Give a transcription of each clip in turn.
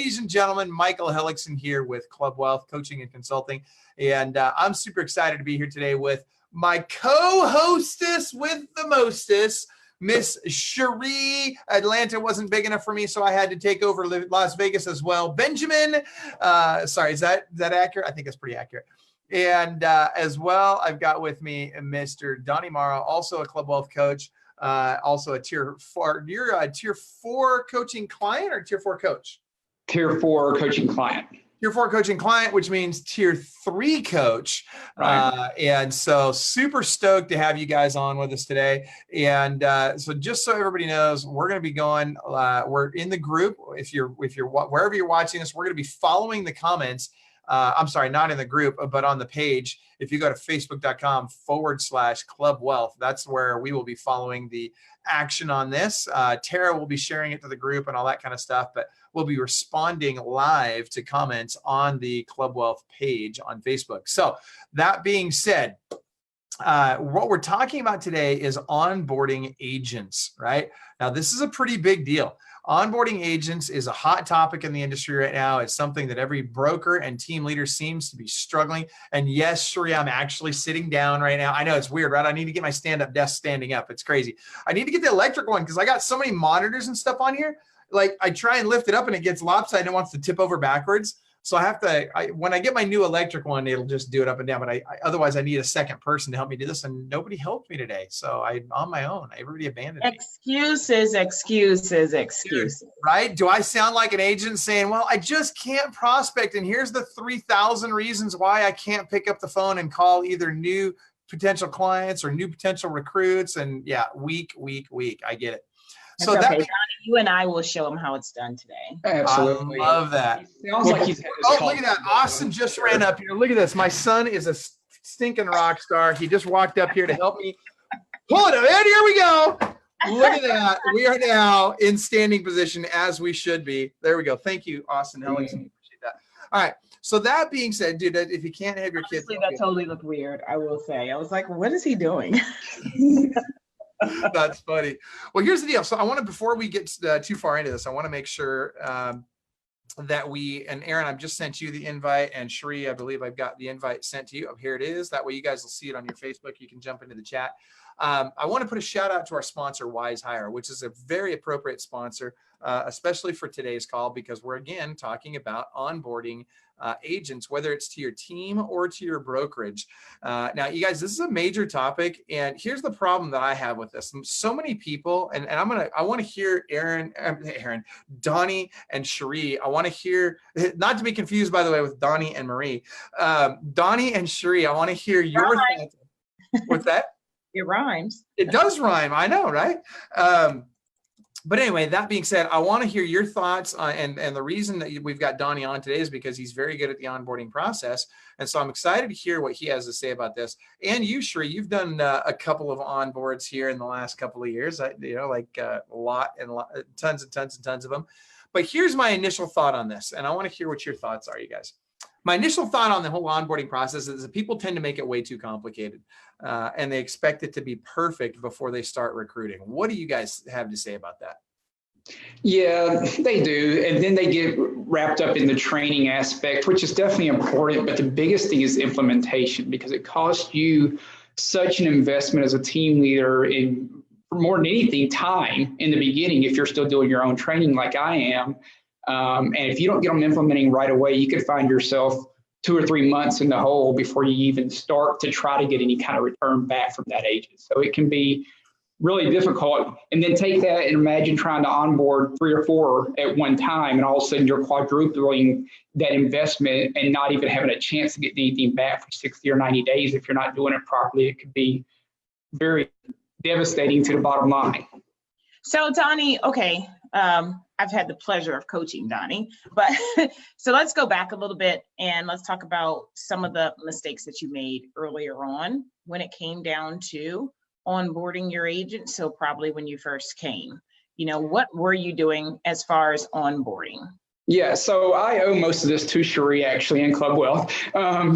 Ladies and gentlemen, Michael Hellickson here with Club Wealth Coaching and Consulting. And I'm super excited to be here today with my co-hostess with the mostest, Miss Cherie. Atlanta wasn't big enough for me, so I had to take over Las Vegas as well. Benjamin, sorry, is that accurate? I think that's pretty accurate. And as well, I've got with me Mr. Donnie Morrow, also a Club Wealth coach, also a tier 4. You're a tier 4 coaching client or tier 4 coach? Tier 4 coaching client. Tier 4 coaching client, which means tier 3 coach. Right. And so super stoked to have you guys on with us today. And so just so everybody knows, we're going to be going, we're in the group. If you're wherever you're watching this, we're going to be following the comments. I'm sorry, not in the group, but on the page. If you go to facebook.com/Club Wealth, that's where we will be following the action on this. Tara will be sharing it to the group and all that kind of stuff, but we'll be responding live to comments on the Club Wealth page on Facebook. So that being said, what we're talking about today is onboarding agents, right? Now, this is a pretty big deal. Onboarding agents is a hot topic in the industry right now. It's something that every broker and team leader seems to be struggling. And yes, Cherie, I'm actually sitting down right now. I know it's weird, right? I need to get my stand-up desk standing up. It's crazy. I need to get the electric one because I got so many monitors and stuff on here. Like I try and lift it up and it gets lopsided and it wants to tip over backwards. So I have to, when I get my new electric one, it'll just do it up and down. But otherwise I need a second person to help me do this. And nobody helped me today. So I'm on my own. Everybody abandoned me. Excuses. Right? Do I sound like an agent saying, well, I just can't prospect. And here's the 3,000 reasons why I can't pick up the phone and call either new potential clients or new potential recruits. And yeah, weak. I get it. So okay. Donnie, you and I will show him how it's done today. Absolutely. I love that. Sounds like he's had look at that. Austin just ran up here. Look at this. My son is a stinking rock star. He just walked up here to help me. Pull it up. And here we go. Look at that. We are now in standing position as we should be. There we go. Thank you, Austin Hellickson. Appreciate that. All right. So that being said, dude, if you can't have your kids. Honestly, that totally looked weird, I will say. I was like, what is he doing? That's funny. Well, here's the deal. So I want to, before we get too far into this, I want to make sure that and Aaron, I've just sent you the invite, and Cherie, I believe I've got the invite sent to you. Oh, here it is. That way you guys will see it on your Facebook. You can jump into the chat. I want to put a shout out to our sponsor, Wise Hire, which is a very appropriate sponsor, especially for today's call, because we're again talking about onboarding agents, whether it's to your team or to your brokerage. Now, you guys, this is a major topic, and here's the problem that I have with this. So many people, and I want to hear Aaron, Donnie, and Cherie. I want to hear, not to be confused, by the way, with Donnie and Marie. Donnie and Cherie, I want to hear your thoughts. What's that? It rhymes. It does rhyme. I know, right? But anyway, that being said, I want to hear your thoughts on, and the reason that we've got Donnie on today is because he's very good at the onboarding process. And so I'm excited to hear what he has to say about this. And you, Cherie, you've done a couple of onboards here in the last couple of years, tons of them. But here's my initial thought on this. And I want to hear what your thoughts are, you guys. My initial thought on the whole onboarding process is that people tend to make it way too complicated, and they expect it to be perfect before they start recruiting. What do you guys have to say about that? Yeah, they do. And then they get wrapped up in the training aspect, which is definitely important. But the biggest thing is implementation, because it costs you such an investment as a team leader in, more than anything, time in the beginning if you're still doing your own training like I am. And if you don't get them implementing right away, you could find yourself 2 or 3 months in the hole before you even start to try to get any kind of return back from that agent. So it can be really difficult. And then take that and imagine trying to onboard 3 or 4 at one time, and all of a sudden you're quadrupling that investment and not even having a chance to get anything back for 60 or 90 days. If you're not doing it properly, it could be very devastating to the bottom line. So Donnie, okay. I've had the pleasure of coaching Donnie, but so let's go back a little bit and let's talk about some of the mistakes that you made earlier on when it came down to onboarding your agent. So probably when you first came, what were you doing as far as onboarding? Yeah, so I owe most of this to Cherie, actually, in Club Wealth.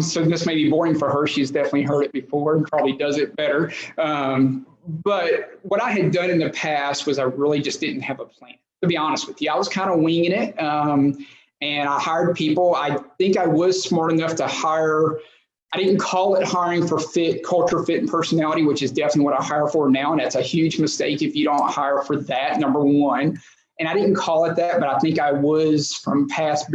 So this may be boring for her. She's definitely heard it before and probably does it better. But what I had done in the past was I really just didn't have a plan, to be honest with you. I was kind of winging it. and I hired people. I think I was smart enough to hire. I didn't call it hiring for fit, culture, fit, and personality, which is definitely what I hire for now. And that's a huge mistake if you don't hire for that, number one. And I didn't call it that, but I think I was, from past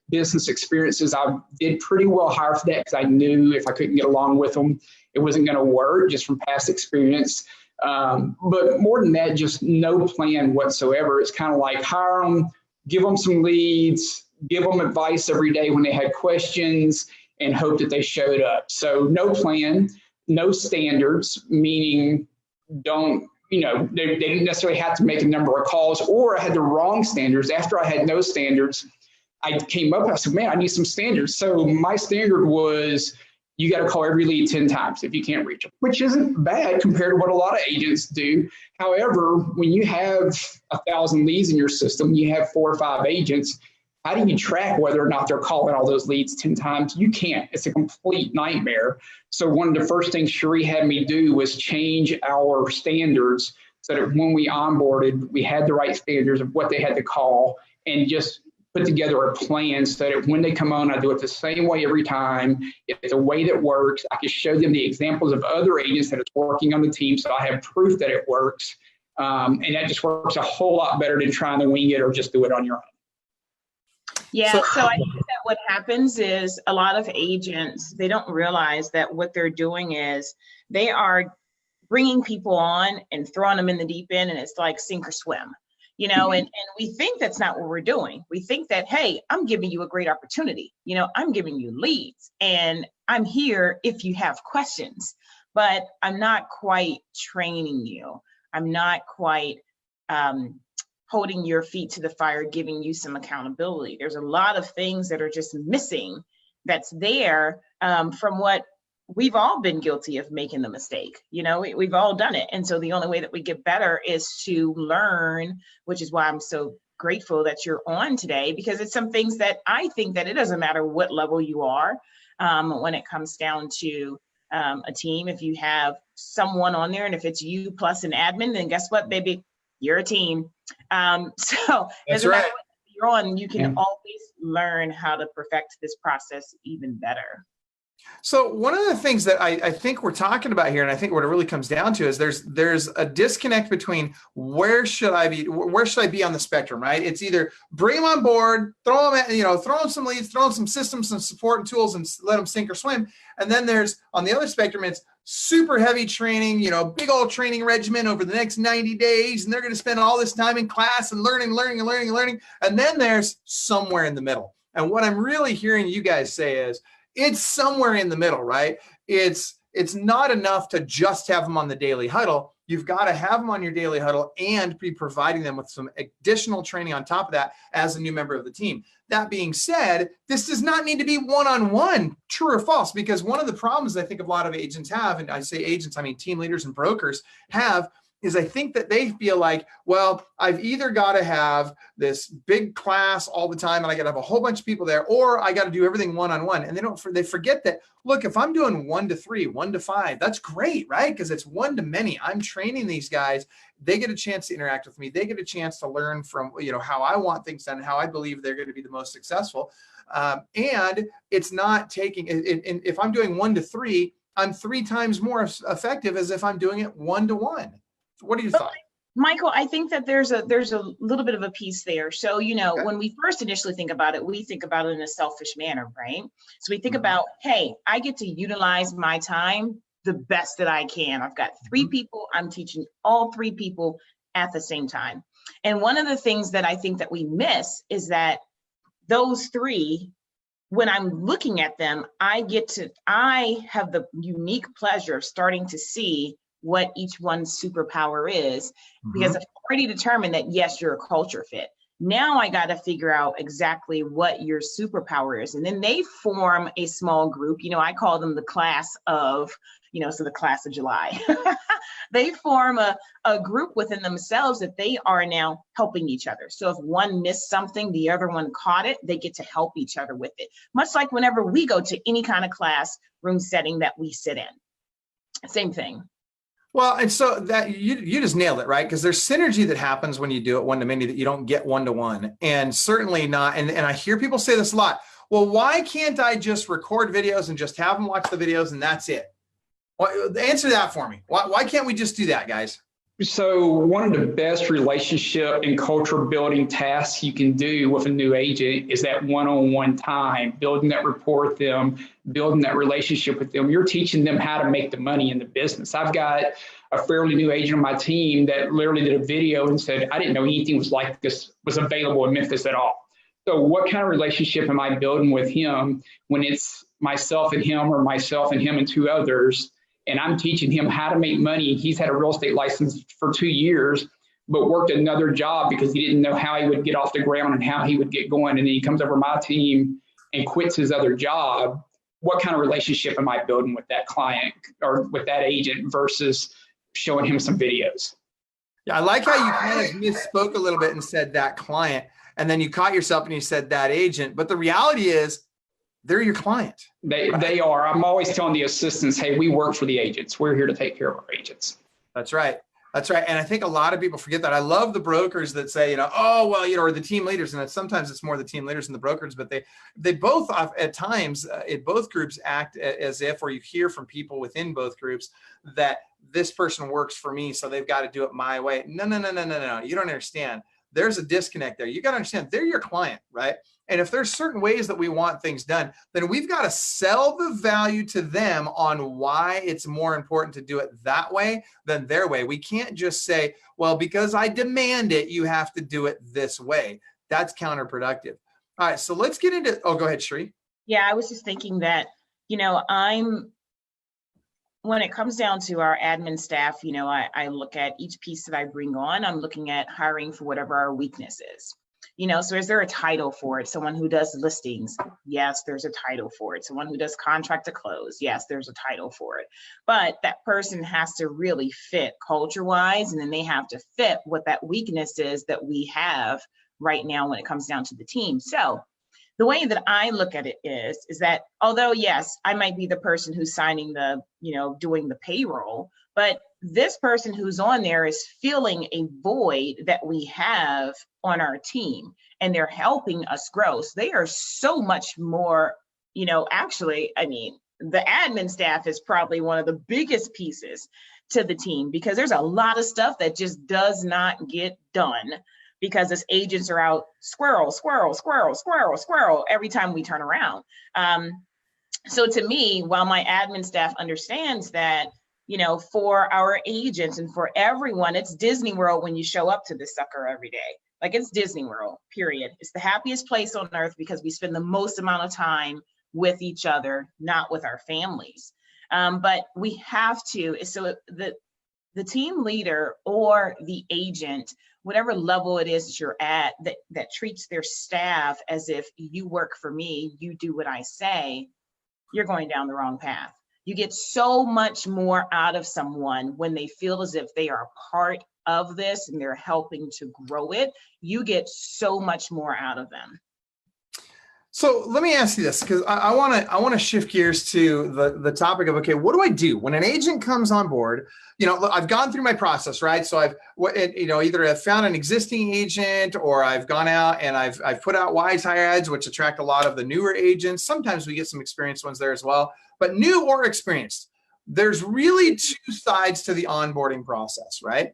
business experiences, I did pretty well hire for that because I knew if I couldn't get along with them, it wasn't going to work, just from past experience. But more than that, just no plan whatsoever. It's kind of like hire them, give them some leads, give them advice every day when they had questions, and hope that they showed up. So no plan, no standards, meaning they didn't necessarily have to make a number of calls, or I had the wrong standards. After I had no standards, I came up, I said, man, I need some standards. So my standard was, you got to call every lead 10 times if you can't reach them, which isn't bad compared to what a lot of agents do. However, when you have 1,000 leads in your system, you have 4 or 5 agents, how do you track whether or not they're calling all those leads 10 times? You can't. It's a complete nightmare. So one of the first things Cherie had me do was change our standards so that when we onboarded, we had the right standards of what they had to call, and just put together a plan so that when they come on, I do it the same way every time. It's a way that works. I can show them the examples of other agents that it's working on the team, so I have proof that it works. And that just works a whole lot better than trying to wing it or just do it on your own. Yeah, so I think that what happens is a lot of agents, they don't realize that what they're doing is they are bringing people on and throwing them in the deep end, and it's like sink or swim, and we think that's not what we're doing. We think that, hey, I'm giving you a great opportunity. I'm giving you leads, and I'm here if you have questions, but I'm not quite training you. I'm not quite holding your feet to the fire, giving you some accountability. There's a lot of things that are just missing that's there from what we've all been guilty of, making the mistake. We've all done it. And so the only way that we get better is to learn, which is why I'm so grateful that you're on today, because it's some things that I think that it doesn't matter what level you are when it comes down to a team. If you have someone on there, and if it's you plus an admin, then guess what, baby? You're a team. So that's right. You're on, you can always learn how to perfect this process even better. So one of the things that I think we're talking about here, and I think what it really comes down to, is there's a disconnect between where should I be on the spectrum, right? It's either bring them on board, throw them some leads, throw them some systems, some support and tools, and let them sink or swim. And then there's, on the other spectrum, it's super heavy training, big old training regimen over the next 90 days. And they're going to spend all this time in class and learning. And then there's somewhere in the middle. And what I'm really hearing you guys say is, it's somewhere in the middle, right? It's not enough to just have them on the daily huddle. You've got to have them on your daily huddle and be providing them with some additional training on top of that as a new member of the team. That being said, this does not need to be one-on-one, true or false, because one of the problems I think a lot of agents have, and I say agents, I mean team leaders and brokers have, is I think that they feel like, well, I've either got to have this big class all the time and I got to have a whole bunch of people there, or I got to do everything one-on-one. And they forget that, look, if I'm doing 1 to 3, 1 to 5, that's great, right? Because it's one to many. I'm training these guys. They get a chance to interact with me. They get a chance to learn from, how I want things done, how I believe they're going to be the most successful. And it's not taking, if I'm doing 1 to 3, I'm 3 times more effective as if I'm doing it 1 to 1. What do you think? Michael, I think that there's a little bit of a piece there. So, when we first initially think about it, we think about it in a selfish manner, right? So we think about, hey, I get to utilize my time the best that I can. I've got 3 people. I'm teaching all 3 people at the same time. And one of the things that I think that we miss is that those 3, when I'm looking at them, I have the unique pleasure of starting to see what each one's superpower is, because I've already determined that, yes, you're a culture fit. Now I got to figure out exactly what your superpower is. And then they form a small group. I call them the class of, so the class of July. They form a group within themselves that they are now helping each other. So if one missed something, the other one caught it, they get to help each other with it. Much like whenever we go to any kind of classroom setting that we sit in. Same thing. Well, and so that you just nailed it, right? Because there's synergy that happens when you do it one-to-many that you don't get one-to-one, and certainly not. And I hear people say this a lot. Well, why can't I just record videos and just have them watch the videos and that's it? Well, answer that for me. Why can't we just do that, guys? So one of the best relationship and culture building tasks you can do with a new agent is that one-on-one time, building that rapport with them, building that relationship with them. You're teaching them how to make the money in the business. I've got a fairly new agent on my team that literally did a video and said, I didn't know anything was like this was available in Memphis at all. So what kind of relationship am I building with him when it's myself and him, or myself and him and two others? And I'm teaching him how to make money. He's had a real estate license for 2 years, but worked another job because he didn't know how he would get off the ground and how he would get going. And then he comes over my team and quits his other job. What kind of relationship am I building with that client or with that agent versus showing him some videos? Yeah, I like how you kind of misspoke a little bit and said that client, and then you caught yourself and you said that agent. But the reality is, they're your client. They are. I'm always telling the assistants, hey, we work for the agents. We're here to take care of our agents. That's right. That's right. And I think a lot of people forget that. I love the brokers that say, oh, well, or the team leaders. And sometimes it's more the team leaders than the brokers, but they both at times in both groups act as if, or you hear from people within both groups that this person works for me, so they've got to do it my way. No. You don't understand. There's a disconnect there. You got to understand they're your client, right? And if there's certain ways that we want things done, then we've got to sell the value to them on why it's more important to do it that way than their way. We can't just say, well, because I demand it, you have to do it this way. That's counterproductive. All right, so let's get into, go ahead, Sheree. Yeah, I was just thinking that, when it comes down to our admin staff, I look at each piece that I bring on, I'm looking at hiring for whatever our weakness is. So is there a title for it? Someone who does listings? Yes, there's a title for it. Someone who does contract to close? Yes, there's a title for it. But that person has to really fit culture-wise, and then they have to fit what that weakness is that we have right now when it comes down to the team. So the way that I look at it is that although, yes, I might be the person who's signing the, doing the payroll, but this person who's on there is filling a void that we have on our team, and they're helping us grow. So they are so much more, actually, the admin staff is probably one of the biggest pieces to the team, because there's a lot of stuff that just does not get done because as agents are out squirrel every time we turn around. So to me, while my admin staff understands that, for our agents and for everyone, it's Disney World when you show up to this sucker every day. Like, it's Disney World, period. It's the happiest place on earth because we spend the most amount of time with each other, not with our families. But we have to, so the team leader or the agent, whatever level it is that you're at, that treats their staff as if you work for me, you do what I say, you're going down the wrong path. You get so much more out of someone when they feel as if they are a part of this and they're helping to grow it. You get so much more out of them. So let me ask you this, because I want to shift gears to the topic of, okay, what do I do when an agent comes on board? I've gone through my process, right? So I've either I've found an existing agent, or I've gone out and I've put out wise hire ads, which attract a lot of the newer agents. Sometimes we get some experienced ones there as well, but new or experienced, there's really two sides to the onboarding process, right?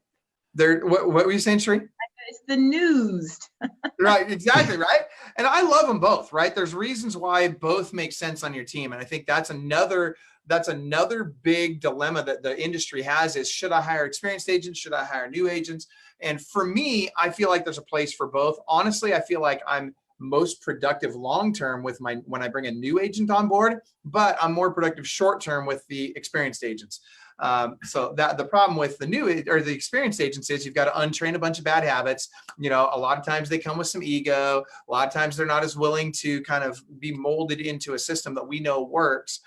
What were you saying, Sheree? It's the news. Right, exactly, right? And I love them both, right? There's reasons why both make sense on your team. And I think that's another big dilemma that the industry has is, should I hire experienced agents? Should I hire new agents? And for me, I feel like there's a place for both. Honestly, I feel like I'm most productive long-term when I bring a new agent on board, but I'm more productive short-term with the experienced agents. So that the problem with the new or the experienced agents is you've got to untrain a bunch of bad habits. A lot of times they come with some ego. A lot of times they're not as willing to kind of be molded into a system that we know works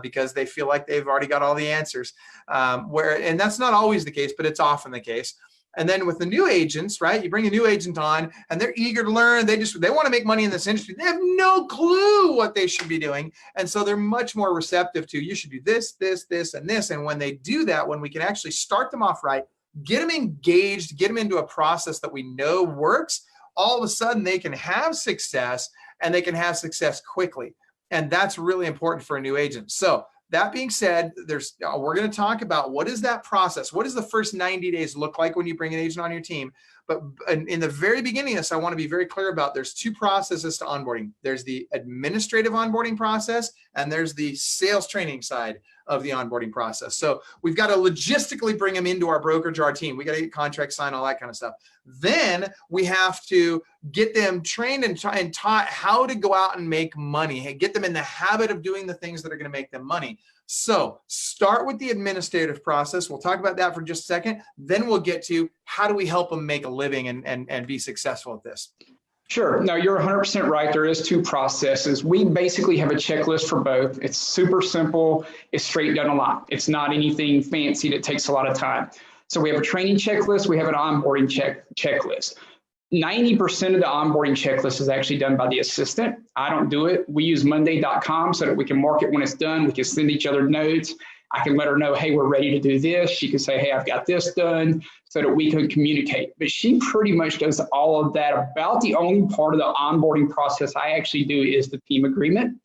because they feel like they've already got all the answers. And that's not always the case, but it's often the case. And then with the new agents, right? You bring a new agent on and they're eager to learn. They want to make money in this industry. They have no clue what they should be doing. And so they're much more receptive to, you should do this, this, this, and this. And when they do that, when we can actually start them off right, get them engaged, get them into a process that we know works, all of a sudden they can have success, and they can have success quickly. And that's really important for a new agent. So that being said, we're going to talk about what is that process? What does the first 90 days look like when you bring an agent on your team? But in the very beginning of this, I want to be very clear about there's two processes to onboarding. There's the administrative onboarding process, and there's the sales training side of the onboarding process. So we've got to logistically bring them into our brokerage, our team. We got to get contracts signed, all that kind of stuff. Then we have to get them trained and taught how to go out and make money, get them in the habit of doing the things that are going to make them money. So start with the administrative process. We'll talk about that for just a second. Then we'll get to how do we help them make a living and be successful at this. Sure. No, you're 100% right. There is two processes. We basically have a checklist for both. It's super simple. It's straight down the line. It's not anything fancy that takes a lot of time. So we have a training checklist. We have an onboarding checklist. 90% of the onboarding checklist is actually done by the assistant. I don't do it. We use Monday.com so that we can mark it when it's done. We can send each other notes. I can let her know, hey, we're ready to do this. She can say, hey, I've got this done, so that we can communicate. But she pretty much does all of that. About the only part of the onboarding process I actually do is the team agreement,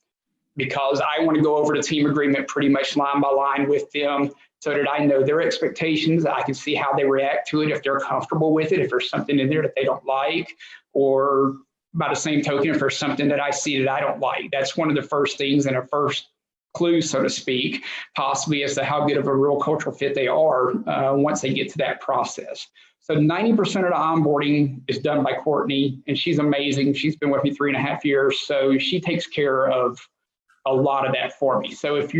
because I want to go over the team agreement pretty much line by line with them so that I know their expectations. I can see how they react to it, if they're comfortable with it, if there's something in there that they don't like, or by the same token, if there's something that I see that I don't like. That's one of the first things and a first clue, so to speak, possibly as to how good of a real cultural fit they are once they get to that process. So 90% of the onboarding is done by Courtney, and she's amazing. She's been with me 3.5 years, so she takes care of a lot of that for me. So if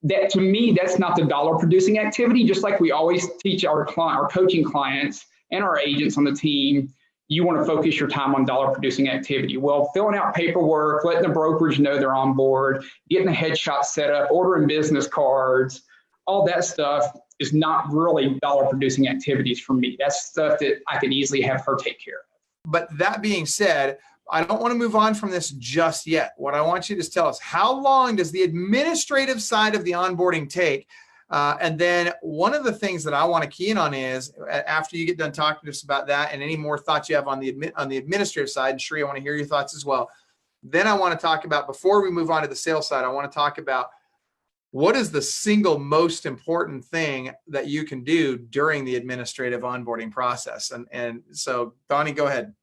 that, to me, that's not the dollar producing activity. Just like we always teach our coaching clients and our agents on the team, you want to focus your time on dollar producing activity. Well, filling out paperwork, letting the brokerage know they're on board, getting a headshot set up, ordering business cards, all that stuff is not really dollar producing activities for me. That's stuff that I could easily have her take care of. But that being said, I don't want to move on from this just yet. What I want you to tell us, how long does the administrative side of the onboarding take? And then one of the things that I want to key in on is, after you get done talking to us about that and any more thoughts you have on the administrative side, and Sheree, I want to hear your thoughts as well. Then I want to talk about, before we move on to the sales side, I want to talk about what is the single most important thing that you can do during the administrative onboarding process. And so, Donnie, go ahead.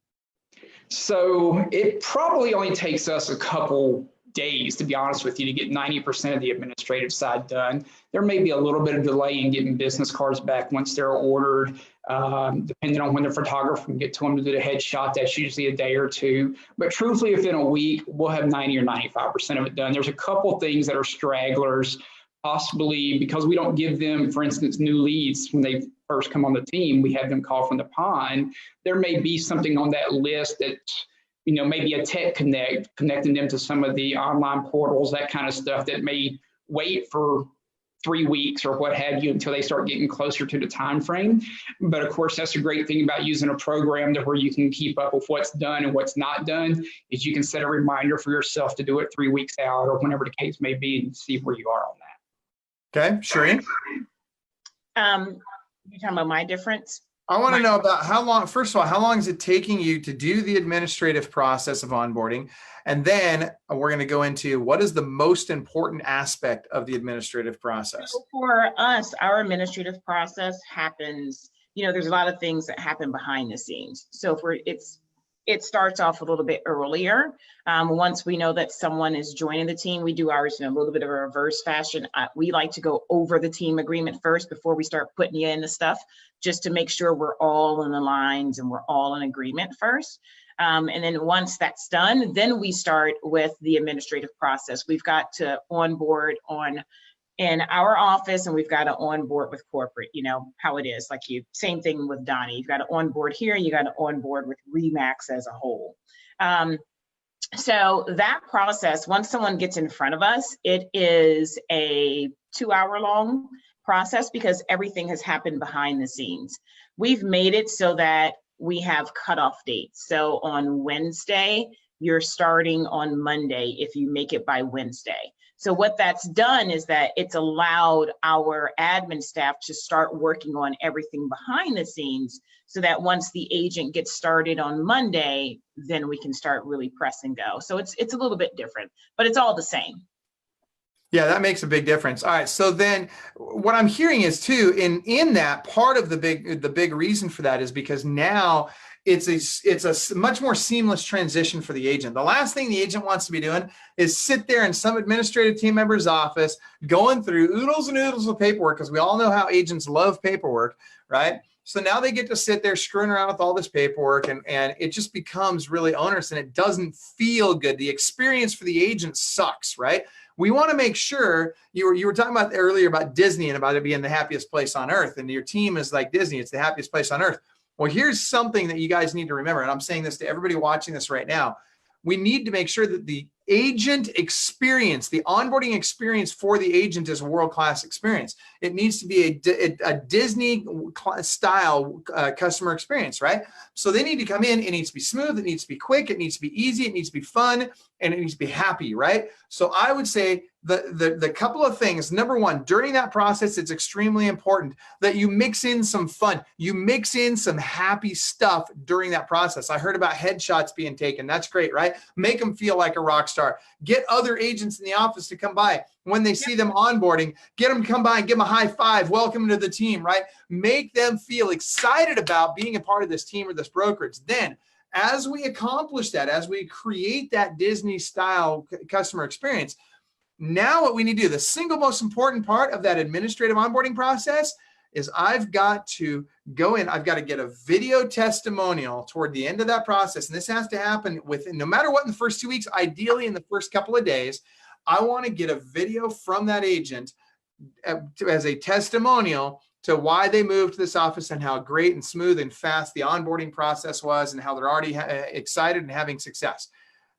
So it probably only takes us a couple days, to be honest with you, to get 90% of the administrative side done. There may be a little bit of delay in getting business cards back once they're ordered, depending on when the photographer can get to them to do the headshot. That's usually a day or two. But truthfully, within a week, we'll have 90 or 95% of it done. There's a couple things that are stragglers, possibly because we don't give them, for instance, new leads when they first come on the team. We have them call from the pond. There may be something on that list that, maybe a tech connecting them to some of the online portals, that kind of stuff, that may wait for 3 weeks or what have you until they start getting closer to the time frame. But of course, that's a great thing about using a program where you can keep up with what's done and what's not done, is you can set a reminder for yourself to do it 3 weeks out or whenever the case may be, and see where you are on that. Okay, Sheree? You're talking about my difference? I want to know about how long, first of all, how long is it taking you to do the administrative process of onboarding? And then we're going to go into what is the most important aspect of the administrative process. So for us, our administrative process happens, there's a lot of things that happen behind the scenes. So it starts off a little bit earlier. Once we know that someone is joining the team, we do ours in a little bit of a reverse fashion. We like to go over the team agreement first before we start putting you into stuff, just to make sure we're all in the lines and we're all in agreement first. And then once that's done, then we start with the administrative process. We've got to onboard in our office, and we've got to onboard with corporate, how it is. Same thing with Donnie. You've got to onboard here, you got to onboard with Remax as a whole. So that process, once someone gets in front of us, it is a 2-hour long process because everything has happened behind the scenes. We've made it so that we have cutoff dates. So on Wednesday, you're starting on Monday if you make it by Wednesday. So what that's done is that it's allowed our admin staff to start working on everything behind the scenes so that once the agent gets started on Monday, then we can start really press and go. So it's a little bit different, but it's all the same. Yeah, that makes a big difference. All right. So then what I'm hearing is too, in that part of the big reason for that is because now it's a much more seamless transition for the agent. The last thing the agent wants to be doing is sit there in some administrative team member's office going through oodles and oodles of paperwork, because we all know how agents love paperwork, right? So now they get to sit there screwing around with all this paperwork, and it just becomes really onerous and it doesn't feel good. The experience for the agent sucks, right? We want to make sure you were talking about earlier about Disney and about it being the happiest place on earth, and your team is like Disney. It's the happiest place on earth. Well, here's something that you guys need to remember, and I'm saying this to everybody watching this right now. We need to make sure that the agent experience, the onboarding experience for the agent is a world-class experience. It needs to be a Disney style customer experience, right? So they need to come in, it needs to be smooth, it needs to be quick, it needs to be easy, it needs to be fun, and it needs to be happy, right? So I would say the couple of things. Number one, during that process, it's extremely important that you mix in some fun. You mix in some happy stuff during that process. I heard about headshots being taken. That's great, right? Make them feel like a rock star. Get other agents in the office to come by. When they see them onboarding, get them to come by and give them a high five. Welcome to the team, right? Make them feel excited about being a part of this team or this brokerage. Then, as we accomplish that, as we create that Disney style customer experience, now what we need to do, the single most important part of that administrative onboarding process is I've got to go in, I've got to get a video testimonial toward the end of that process. And this has to happen within, no matter what, in the first 2 weeks, ideally in the first couple of days. I want to get a video from that agent as a testimonial to why they moved to this office and how great and smooth and fast the onboarding process was and how they're already excited and having success.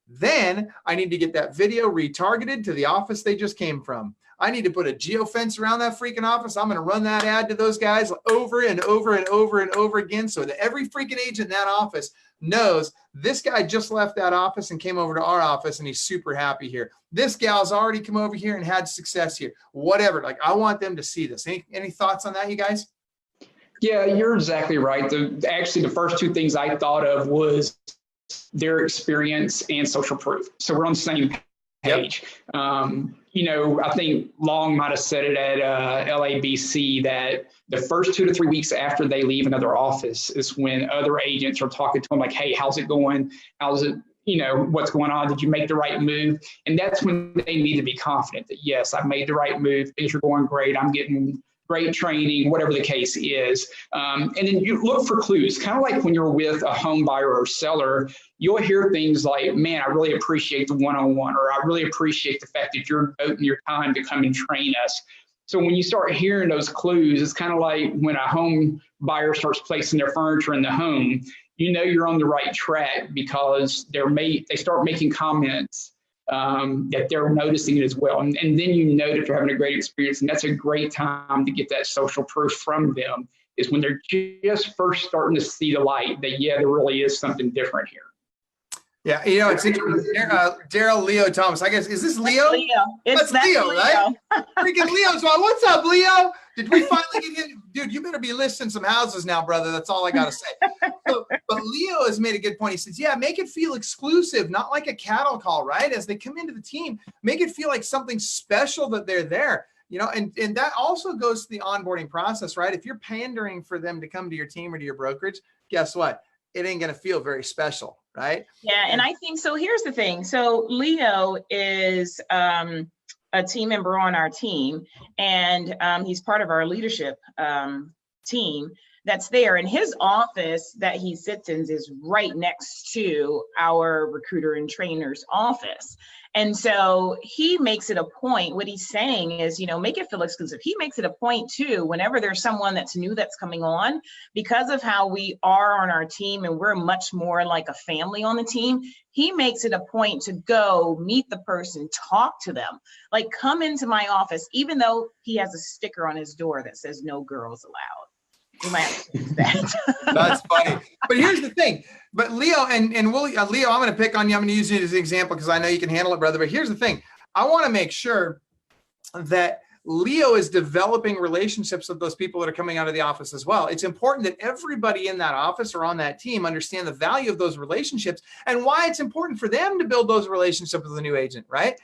Then I need to get that video retargeted to the office they just came from. I need to put a geofence around that freaking office. I'm going to run that ad to those guys over and over and over and over again so that every freaking agent in that office knows this guy just left that office and came over to our office and he's super happy here. This gal's already come over here and had success here. Whatever. Like, I want them to see this. Any thoughts on that, you guys? Yeah, you're exactly right. Actually, the first two things I thought of was their experience and social proof. So we're on the same page. Yep. I think Long might have said it at LABC that the first 2 to 3 weeks after they leave another office is when other agents are talking to them like, hey, how's it going? How's it, what's going on? Did you make the right move? And that's when they need to be confident that, yes, I made the right move. Things are going great. I'm getting great training, whatever the case is. And then you look for clues, kind of like when you're with a home buyer or seller, you'll hear things like, man, I really appreciate the one-on-one, or I really appreciate the fact that you're devoting your time to come and train us. So when you start hearing those clues, it's kind of like when a home buyer starts placing their furniture in the home, you're on the right track because they start making comments that they're noticing it as well. And then that they're having a great experience. And that's a great time to get that social proof from them, is when they're just first starting to see the light that, yeah, there really is something different here. Yeah, it's interesting. Daryl Leo Thomas. I guess, is this Leo? That's Leo, right? Freaking Leo's on. What's up, Leo? Did we finally get him? Dude, you better be listing some houses now, brother. That's all I got to say. But Leo has made a good point. He says, yeah, make it feel exclusive, not like a cattle call, right? As they come into the team, make it feel like something special that they're there. And that also goes to the onboarding process, right? If you're pandering for them to come to your team or to your brokerage, guess what? It ain't going to feel very special, right? Yeah, and I think so. Here's the thing. So Leo is a team member on our team, and he's part of our leadership team. that's there. And his office that he sits in is right next to our recruiter and trainer's office. And so he makes it a point, what he's saying is, you know, make it feel exclusive. He makes it a point too, whenever there's someone that's new that's coming on, because of how we are on our team and we're much more like a family on the team, he makes it a point to go meet the person, talk to them, like come into my office, even though he has a sticker on his door that says no girls allowed. We might have to fix that. That's funny. But here's the thing. But Leo and Leo, I'm going to pick on you. I'm going to use you as an example because I know you can handle it, brother. But here's the thing. I want to make sure that Leo is developing relationships with those people that are coming out of the office as well. It's important that everybody in that office or on that team understand the value of those relationships and why it's important for them to build those relationships with a new agent, right?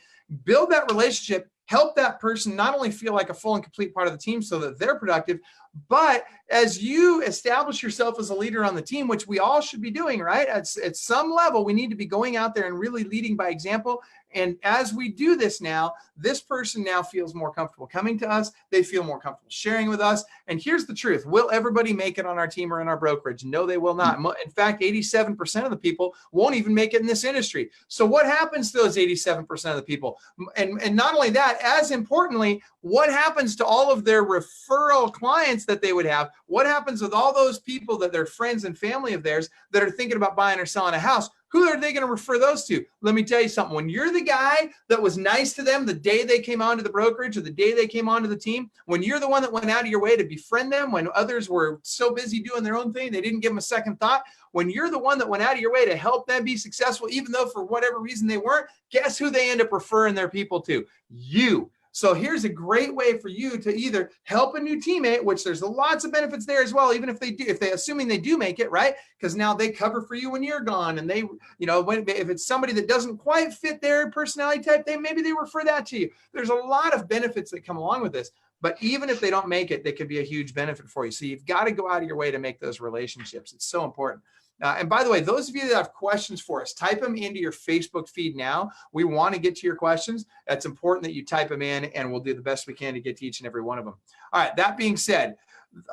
Build that relationship, help that person not only feel like a full and complete part of the team so that they're productive, but as you establish yourself as a leader on the team, which we all should be doing, right? At some level, we need to be going out there and really leading by example. And as we do this now, this person now feels more comfortable coming to us. They feel more comfortable sharing with us. And here's the truth. Will everybody make it on our team or in our brokerage? No, they will not. In fact, 87% of the people won't even make it in this industry. So what happens to those 87% of the people? And not only that, as importantly, what happens to all of their referral clients that they would have? What happens with all those people that they're friends and family of theirs that are thinking about buying or selling a house? Who are they going to refer those to? Let me tell you something. When you're the guy that was nice to them the day they came onto the brokerage or the day they came onto the team, when you're the one that went out of your way to befriend them, when others were so busy doing their own thing, they didn't give them a second thought, when you're the one that went out of your way to help them be successful, even though for whatever reason they weren't, guess who they end up referring their people to? You. So here's a great way for you to either help a new teammate, which there's lots of benefits there as well, even if they do, assuming they do make it, right? Because now they cover for you when you're gone. And they, you know, if it's somebody that doesn't quite fit their personality type, maybe they refer that to you. There's a lot of benefits that come along with this. But even if they don't make it, they could be a huge benefit for you. So you've got to go out of your way to make those relationships. It's so important. And by the way, those of you that have questions for us, type them into your Facebook feed now. We want to get to your questions. That's important that you type them in, and we'll do the best we can to get to each and every one of them. All right, that being said,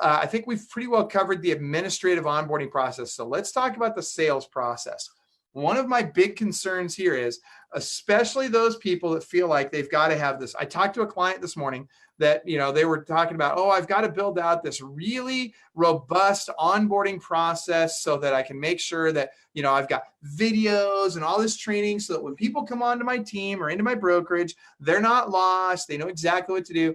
I think we've pretty well covered the administrative onboarding process. So let's talk about the sales process. One of my big concerns here is, especially those people that feel like they've got to have this. I talked to a client this morning that, you know, they were talking about, oh, I've got to build out this really robust onboarding process so that I can make sure that, you know, I've got videos and all this training so that when people come onto my team or into my brokerage, they're not lost. They know exactly what to do.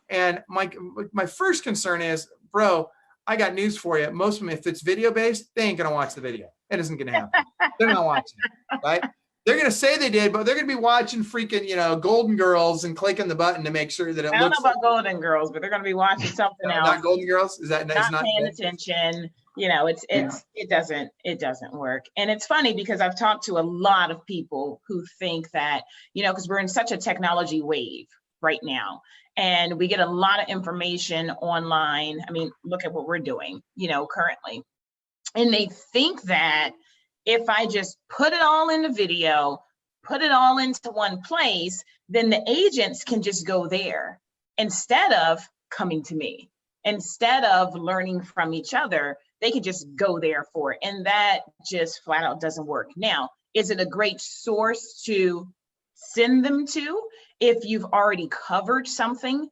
And my first concern is, bro, I got news for you. Most of them, if it's video based, they ain't going to watch the video. It isn't going to happen. They're not watching it, right? They're going to say they did, but they're going to be watching freaking, you know, Golden Girls and clicking the button to make sure that it looks. I don't know about Golden Girls, but they're going to be watching something else. Not Golden Girls? Is that not paying attention? You know, it doesn't work. And it's funny because I've talked to a lot of people who think that, you know, because we're in such a technology wave right now, and we get a lot of information online. I mean, look at what we're doing, you know, currently. And they think that if I just put it all in the video, put it all into one place, then the agents can just go there instead of coming to me. Instead of learning from each other, they can just go there for it. And that just flat out doesn't work. Now, is it a great source to send them to if you've already covered something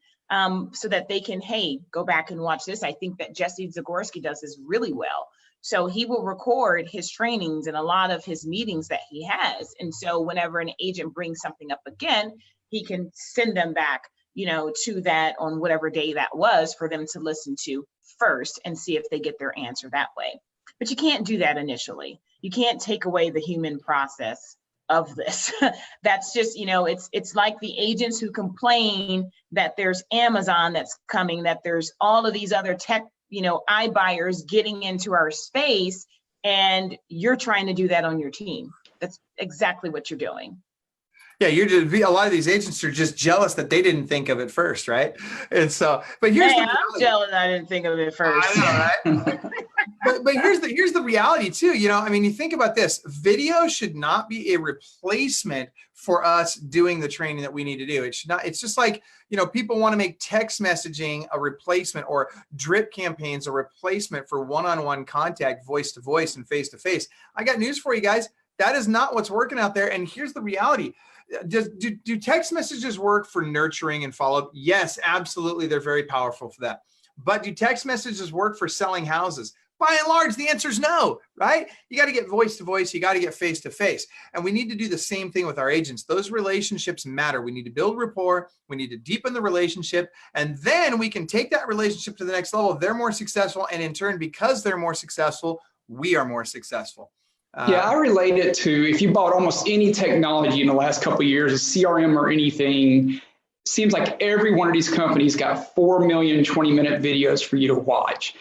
so that they can, hey, go back and watch this? I think that Jesse Zagorski does this really well. So he will record his trainings and a lot of his meetings that he has. And so whenever an agent brings something up again, he can send them back, you know, to that on whatever day that was for them to listen to first and see if they get their answer that way. But you can't do that initially. You can't take away the human process of this. That's just, you know, it's like the agents who complain that there's Amazon that's coming, that there's all of these other tech, you know, iBuyers getting into our space, and you're trying to do that on your team. That's exactly what you're doing. Yeah, you're just a lot of these agents are just jealous that they didn't think of it first, right? And so, but here's I'm jealous I didn't think of it first. I know, right? but here's the reality too. You know, I mean, you think about this. Video should not be a replacement for us doing the training that we need to do. It should not. It's just like, you know, people want to make text messaging a replacement or drip campaigns a replacement for one-on-one contact, voice to voice and face to face. I got news for you guys. That is not what's working out there. And here's the reality. Do text messages work for nurturing and follow-up? Yes, absolutely. They're very powerful for that. But do text messages work for selling houses? By and large, the answer is no, right? You got to get voice to voice. You got to get face to face. And we need to do the same thing with our agents. Those relationships matter. We need to build rapport. We need to deepen the relationship. And then we can take that relationship to the next level. They're more successful. And in turn, because they're more successful, we are more successful. Yeah, I relate it to if you bought almost any technology in the last couple of years, a CRM or anything, seems like every one of these companies got 4 million 20-minute videos for you to watch.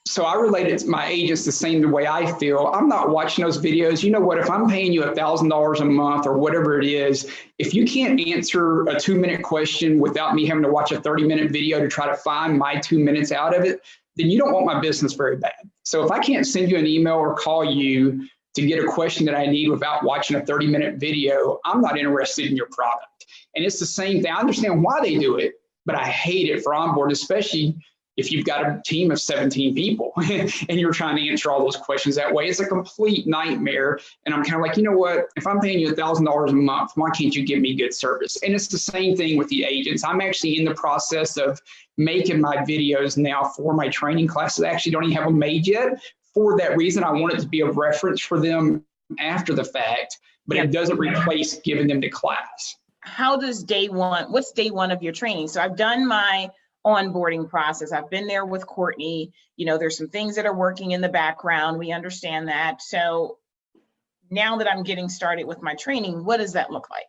So I relate it to my agents the same way I feel. I'm not watching those videos. You know what? If I'm paying you $1,000 a month or whatever it is, if you can't answer a 2-minute question without me having to watch a 30-minute video to try to find my 2 minutes out of it, then you don't want my business very bad. So if I can't send you an email or call you to get a question that I need without watching a 30-minute video, I'm not interested in your product. And it's the same thing. I understand why they do it, but I hate it for onboard, especially if you've got a team of 17 people and you're trying to answer all those questions that way. It's a complete nightmare. And I'm kind of like, you know what? If I'm paying you $1,000 a month, why can't you give me good service? And it's the same thing with the agents. I'm actually in the process of making my videos now for my training classes. I actually don't even have them made yet. For that reason, I want it to be a reference for them after the fact, but it doesn't replace giving them to class. How does what's day one of your training? So I've done my onboarding process. I've been there with Courtney. You know, there's some things that are working in the background. We understand that. So now that I'm getting started with my training, what does that look like?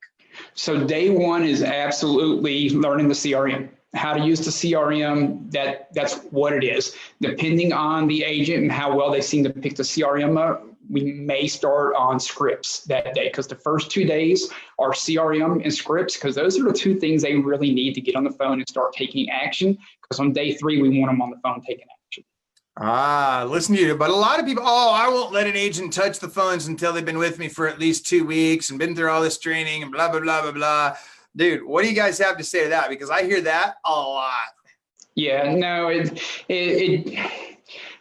So day one is absolutely learning the CRM. How to use the CRM, that's what it is. Depending on the agent and how well they seem to pick the CRM up, we may start on scripts that day, because the first 2 days are CRM and scripts, because those are the two things they really need to get on the phone and start taking action, because on day 3, we want them on the phone taking action. Listen to you. But a lot of people, I won't let an agent touch the phones until they've been with me for at least 2 weeks and been through all this training and blah, blah, blah, blah, blah. Dude, what do you guys have to say to that? Because I hear that a lot. Yeah, no,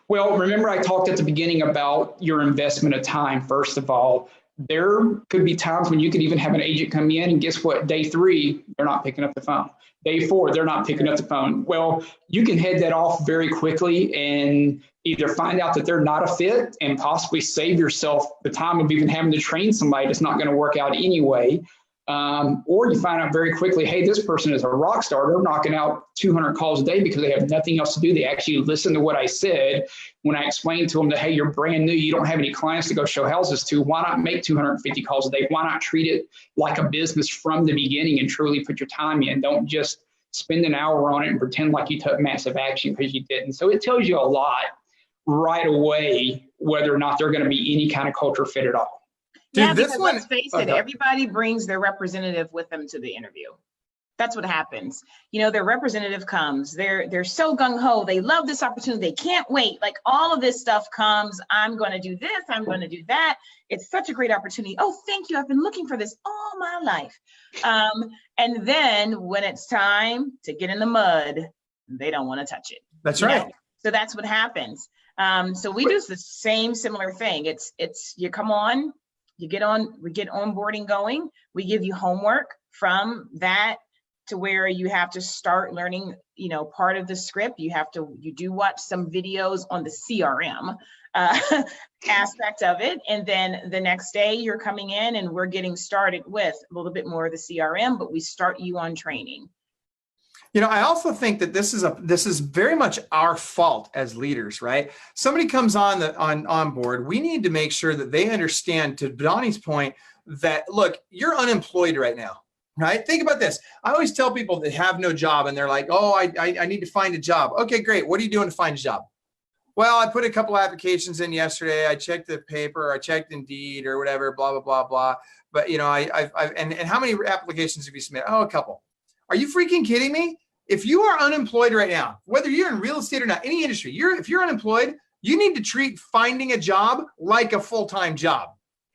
well, remember I talked at the beginning about your investment of time. First of all, there could be times when you could even have an agent come in and guess what? Day 3, they're not picking up the phone. Day 4, they're not picking up the phone. Well, you can head that off very quickly and either find out that they're not a fit and possibly save yourself the time of even having to train somebody that's not going to work out anyway. Or you find out very quickly, hey, this person is a rock star. They're knocking out 200 calls a day because they have nothing else to do. They actually listen to what I said when I explained to them that, hey, you're brand new. You don't have any clients to go show houses to. Why not make 250 calls a day? Why not treat it like a business from the beginning and truly put your time in? Don't just spend an hour on it and pretend like you took massive action because you didn't. So it tells you a lot right away whether or not they're going to be any kind of culture fit at all. Dude, yeah, because let's face it, everybody brings their representative with them to the interview. That's what happens. You know, their representative comes, they're so gung-ho, they love this opportunity, they can't wait. Like all of this stuff comes, I'm going to do this, I'm going to do that. It's such a great opportunity. Oh, thank you, I've been looking for this all my life. And then when it's time to get in the mud, they don't want to touch it. That's right. Know? So that's what happens. So we do the similar thing. It's you come on, we get onboarding going. We give you homework from that to where you have to start learning, you know, part of the script. You do watch some videos on the CRM aspect of it. And then the next day you're coming in and we're getting started with a little bit more of the CRM, but we start you on training. You know, I also think that this is very much our fault as leaders, right? Somebody comes on board, we need to make sure that they understand, to Donnie's point, that look, you're unemployed right now, right? Think about this. I always tell people that have no job and they're like, oh, I need to find a job. Okay, great. What are you doing to find a job? Well, I put a couple applications in yesterday. I checked the paper, I checked Indeed or whatever, blah, blah, blah, blah. but you know, and how many applications have you submitted? Oh, a couple. Are you freaking kidding me? If you are unemployed right now, whether you're in real estate or not, any industry, if you're unemployed, you need to treat finding a job like a full-time job,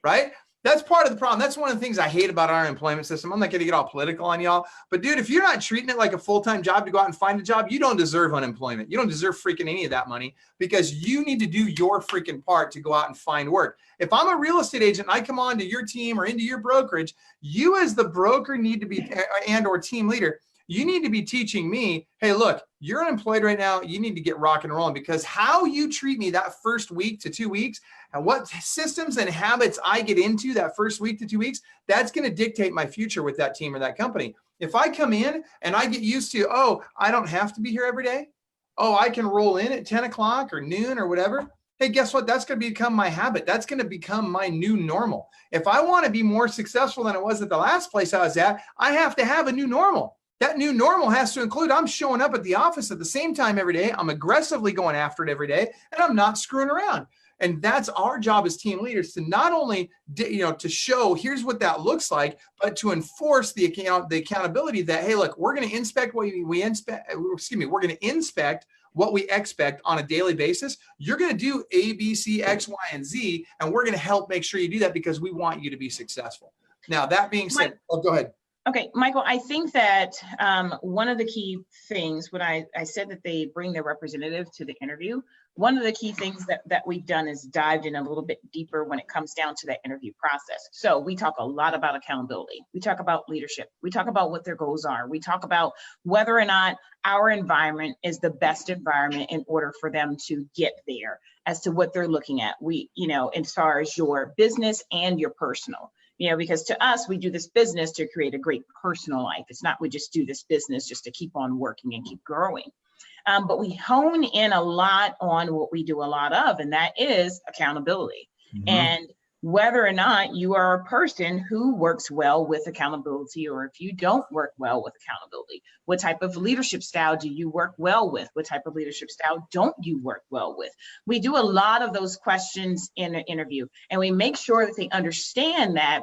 right? That's part of the problem. That's one of the things I hate about our employment system. I'm not going to get all political on y'all, but dude, if you're not treating it like a full-time job to go out and find a job, you don't deserve unemployment. You don't deserve freaking any of that money, because you need to do your freaking part to go out and find work. If I'm a real estate agent and I come on to your team or into your brokerage, you as the broker need to be, and or team leader, you need to be teaching me, hey, look, you're unemployed right now. You need to get rock and rolling, because how you treat me that first week to 2 weeks and what systems and habits I get into that first week to 2 weeks, that's going to dictate my future with that team or that company. If I come in and I get used to, oh, I don't have to be here every day. Oh, I can roll in at 10 o'clock or noon or whatever. Hey, guess what? That's going to become my habit. That's going to become my new normal. If I want to be more successful than I was at the last place I was at, I have to have a new normal. That new normal has to include I'm showing up at the office at the same time every day. I'm aggressively going after it every day, and I'm not screwing around. And that's our job as team leaders, to not only, to show here's what that looks like, but to enforce the accountability that, hey, look, we're going to inspect what we inspect. Excuse me, we're going to inspect what we expect on a daily basis. You're going to do A, B, C, X, Y, and Z, and we're going to help make sure you do that because we want you to be successful. Now, that being said, go ahead. Okay, Michael, I think that one of the key things, when I said that they bring their representative to the interview, one of the key things that we've done is dived in a little bit deeper when it comes down to that interview process. So we talk a lot about accountability. We talk about leadership. We talk about what their goals are. We talk about whether or not our environment is the best environment in order for them to get there, as to what they're looking at. We, as far as your business and your personal. Because to us, we do this business to create a great personal life. It's not we just do this business just to keep on working and keep growing. But we hone in a lot on what we do a lot of, and that is accountability. Mm-hmm. And whether or not you are a person who works well with accountability, or if you don't work well with accountability, what type of leadership style do you work well with? What type of leadership style don't you work well with? We do a lot of those questions in an interview, and we make sure that they understand that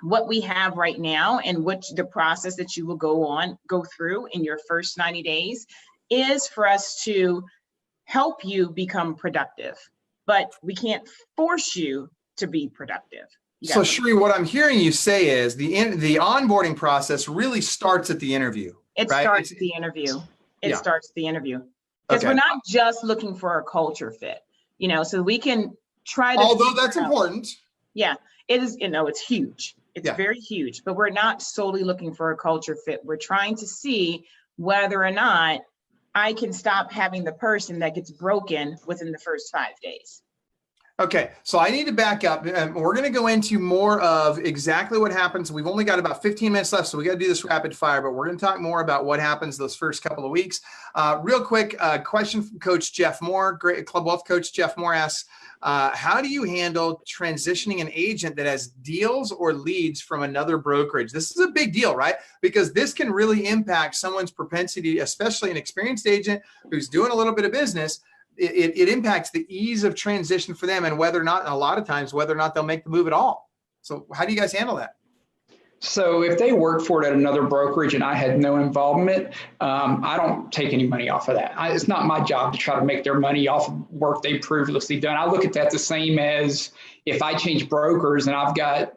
what we have right now and what the process that you will go through in your first 90 days is for us to help you become productive, but we can't force you to be productive. So Sheree, what I'm hearing you say is the onboarding process really starts at the interview. It starts at the interview. It starts at the interview. Because we're not just looking for a culture fit, so we can try to. Although that's important. Yeah, it is, it's huge. It's very huge, but we're not solely looking for a culture fit. We're trying to see whether or not I can stop having the person that gets broken within the first 5 days. Okay, so I need to back up. We're going to go into more of exactly what happens. We've only got about 15 minutes left, so we got to do this rapid fire, but we're going to talk more about what happens those first couple of weeks. Real quick, question from Coach Jeff Moore, great Club Wealth Coach Jeff Moore asks, how do you handle transitioning an agent that has deals or leads from another brokerage? This is a big deal, right? Because this can really impact someone's propensity, especially an experienced agent who's doing a little bit of business. It impacts the ease of transition for them, and whether or not, and a lot of times, whether or not they'll make the move at all. So how do you guys handle that? So if they work for it at another brokerage and I had no involvement, I don't take any money off of that. It's not my job to try to make their money off of work they previously done. I look at that the same as if I change brokers and I've got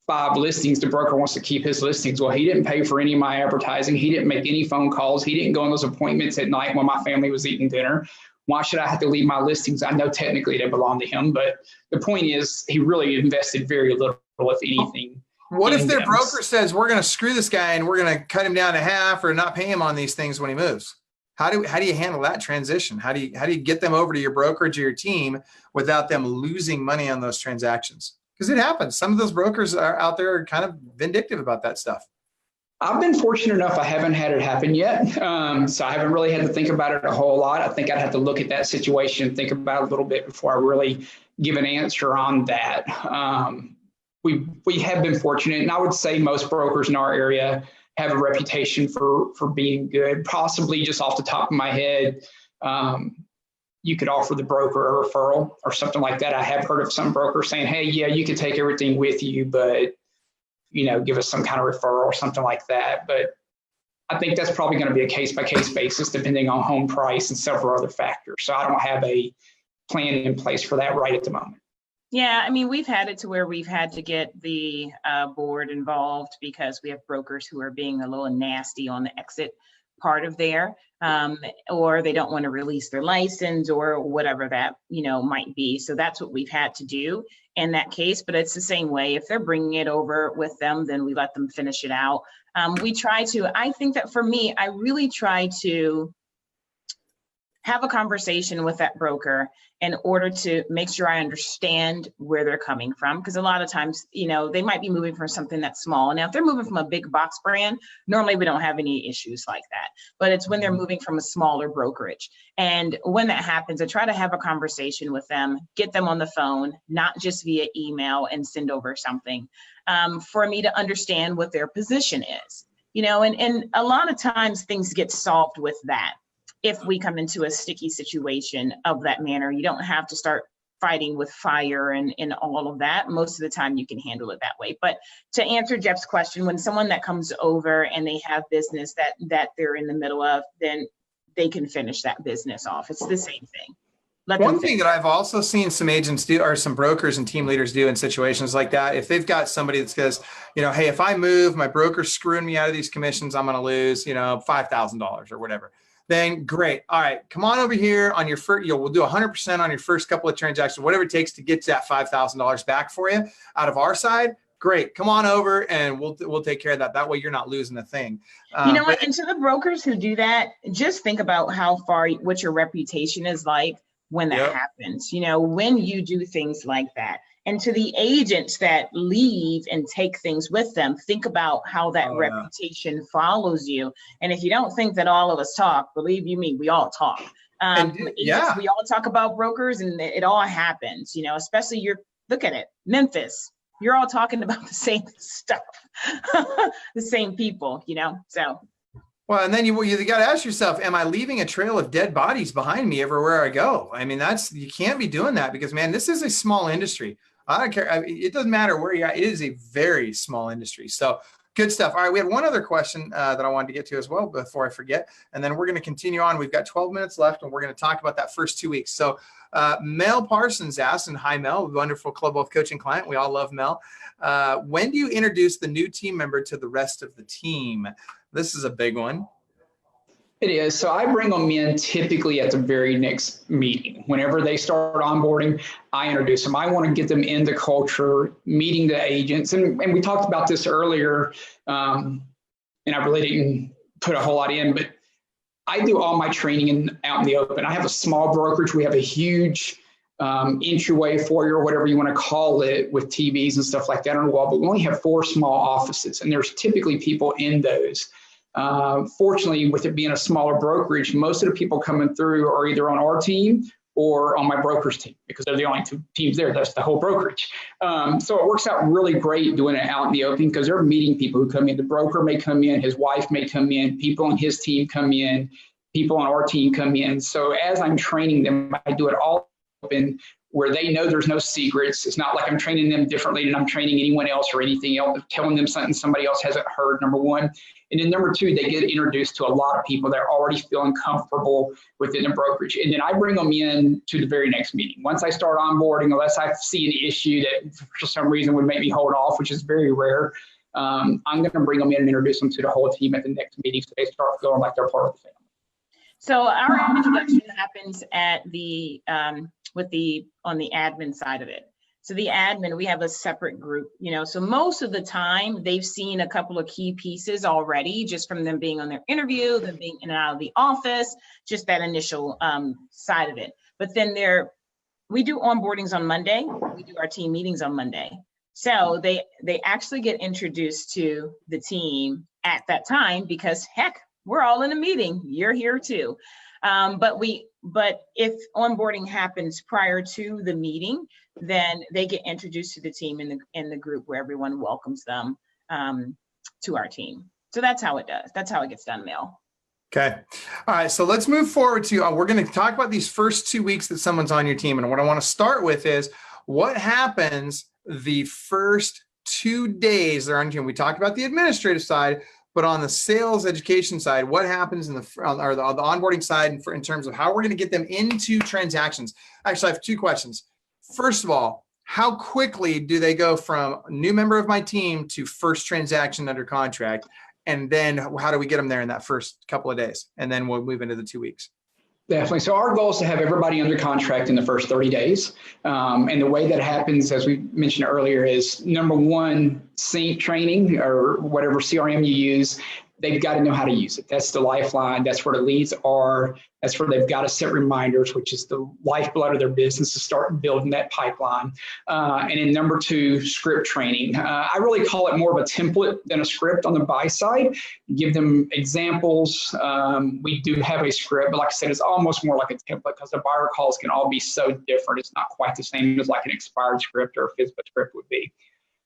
5 listings, the broker wants to keep his listings. Well, he didn't pay for any of my advertising. He didn't make any phone calls. He didn't go on those appointments at night when my family was eating dinner. Why should I have to leave my listings? I know technically they belong to him, but the point is he really invested very little, if anything. What if their broker says, we're going to screw this guy and we're going to cut him down to half or not pay him on these things when he moves? How do you handle that transition? How do you get them over to your brokerage or your team without them losing money on those transactions? Because it happens. Some of those brokers are out there kind of vindictive about that stuff. I've been fortunate enough I haven't had it happen yet. So I haven't really had to think about it a whole lot. I think I'd have to look at that situation and think about it a little bit before I really give an answer on that. We have been fortunate, and I would say most brokers in our area have a reputation for being good. Possibly just off the top of my head, you could offer the broker a referral or something like that. I have heard of some brokers saying, hey, yeah, you can take everything with you, but, give us some kind of referral or something like that. But I think that's probably going to be a case-by-case basis, depending on home price and several other factors. So I don't have a plan in place for that right at the moment. Yeah, I mean, we've had it to where we've had to get the board involved because we have brokers who are being a little nasty on the exit part of there, or they don't want to release their license or whatever that, might be. So that's what we've had to do in that case, but it's the same way. If they're bringing it over with them, then we let them finish it out. I think that for me, I really try to have a conversation with that broker in order to make sure I understand where they're coming from. Because a lot of times, they might be moving from something that's small. Now, if they're moving from a big box brand, normally we don't have any issues like that. But it's when they're moving from a smaller brokerage. And when that happens, I try to have a conversation with them, get them on the phone, not just via email and send over something, for me to understand what their position is. And a lot of times things get solved with that. If we come into a sticky situation of that manner, you don't have to start fighting with fire and all of that. Most of the time you can handle it that way. But to answer Jeff's question, when someone that comes over and they have business that they're in the middle of, then they can finish that business off. It's the same thing. One thing that I've also seen some agents do, or some brokers and team leaders do in situations like that, if they've got somebody that says, hey, if I move, my broker's screwing me out of these commissions, I'm going to lose, $5,000 or whatever. Then great. All right, come on over here on your first, we'll do 100% on your first couple of transactions, whatever it takes to get to that $5,000 back for you out of our side. Great. Come on over and we'll take care of that. That way you're not losing a thing. And to the brokers who do that, just think about what your reputation is like when that happens, when you do things like that. And to the agents that leave and take things with them, think about how that reputation follows you. And if you don't think that all of us talk, believe you me, we all talk. We all talk about brokers, and it all happens, especially look at it, Memphis, you're all talking about the same stuff, the same people, so. Well, and then you got to ask yourself, am I leaving a trail of dead bodies behind me everywhere I go? I mean, you can't be doing that because, man, this is a small industry. I don't care. It doesn't matter where you're at. It is a very small industry. So good stuff. All right. We had one other question that I wanted to get to as well before I forget. And then we're going to continue on. We've got 12 minutes left and we're going to talk about that first 2 weeks. So Mel Parsons asked, and hi, Mel, wonderful Club Wealth coaching client. We all love Mel. When do you introduce the new team member to the rest of the team? This is a big one. It is. So I bring them in typically at the very next meeting. Whenever they start onboarding, I introduce them. I want to get them into culture, meeting the agents. And we talked about this earlier, and I really didn't put a whole lot in, but I do all my training out in the open. I have a small brokerage. We have a huge entryway, foyer, whatever you want to call it, with TVs and stuff like that on the wall. But we only have 4 small offices, and there's typically people in those. Fortunately, with it being a smaller brokerage, most of the people coming through are either on our team or on my broker's team because they're the only 2 teams there. That's the whole brokerage. So it works out really great doing it out in the open because they're meeting people who come in. The broker may come in, his wife may come in, people on his team come in, people on our team come in. So as I'm training them, I do it all open where they know there's no secrets. It's not like I'm training them differently than I'm training anyone else or anything else, telling them something somebody else hasn't heard, number one. And then number 2, they get introduced to a lot of people that are already feeling comfortable within the brokerage. And then I bring them in to the very next meeting. Once I start onboarding, unless I see an issue that for some reason would make me hold off, which is very rare, I'm going to bring them in and introduce them to the whole team at the next meeting so they start feeling like they're part of the family. So our introduction happens at on the admin side of it. So the admin, we have a separate group, so most of the time they've seen a couple of key pieces already just from them being on their interview, them being in and out of the office, just that initial side of it. But then we do onboardings on Monday. We do our team meetings on Monday. So they actually get introduced to the team at that time because heck, we're all in a meeting. You're here too. But if onboarding happens prior to the meeting, then they get introduced to the team in the group where everyone welcomes them to our team. So that's how it does. That's how it gets done, Mel. Okay. All right. So let's move forward to, we're going to talk about these first 2 weeks that someone's on your team. And what I want to start with is what happens the first 2 days they're on your team. We talked about the administrative side, but on the sales education side, what happens in the onboarding side in terms of how we're going to get them into transactions? Actually, I have 2 questions. First of all, how quickly do they go from new member of my team to first transaction under contract? And then how do we get them there in that first couple of days? And then we'll move into the 2 weeks. Definitely. So our goal is to have everybody under contract in the first 30 days. And the way that happens, as we mentioned earlier, is number one, sync training or whatever CRM you use. They've got to know how to use it. That's the lifeline. That's where the leads are. That's where they've got to set reminders, which is the lifeblood of their business, to start building that pipeline. And then number 2, script training. I really call it more of a template than a script on the buy side. Give them examples. We do have a script, but like I said, it's almost more like a template because the buyer calls can all be so different. It's not quite the same as like an expired script or a physical script would be.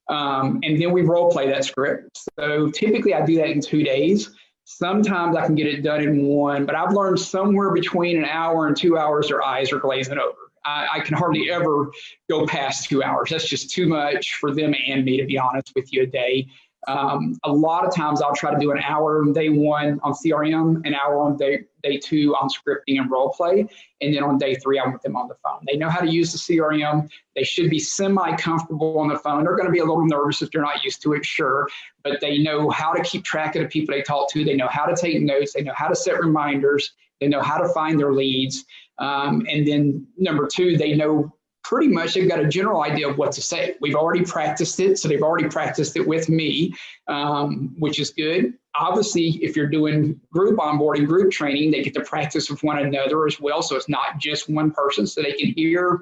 And then we role play that script. So typically I do that in 2 days. Sometimes I can get it done in 1, but I've learned somewhere between an hour and 2 hours, their eyes are glazing over. I can hardly ever go past 2 hours. That's just too much for them and me, to be honest with you, a day. A lot of times I'll try to do an hour on day 1 on CRM, an hour on day 2 on scripting and role play, and then on day 3 I want them on the phone. They know how to use the CRM. They should be semi-comfortable on the phone. They're going to be a little nervous if they're not used to it, sure, but they know how to keep track of the people they talk to. They know how to take notes. They know how to set reminders. They know how to find their leads. And then number 2, they know pretty much they've got a general idea of what to say. We've already practiced it, so they've already practiced it with me, which is good. Obviously, if you're doing group onboarding, group training, they get to practice with one another as well, so it's not just one person, so they can hear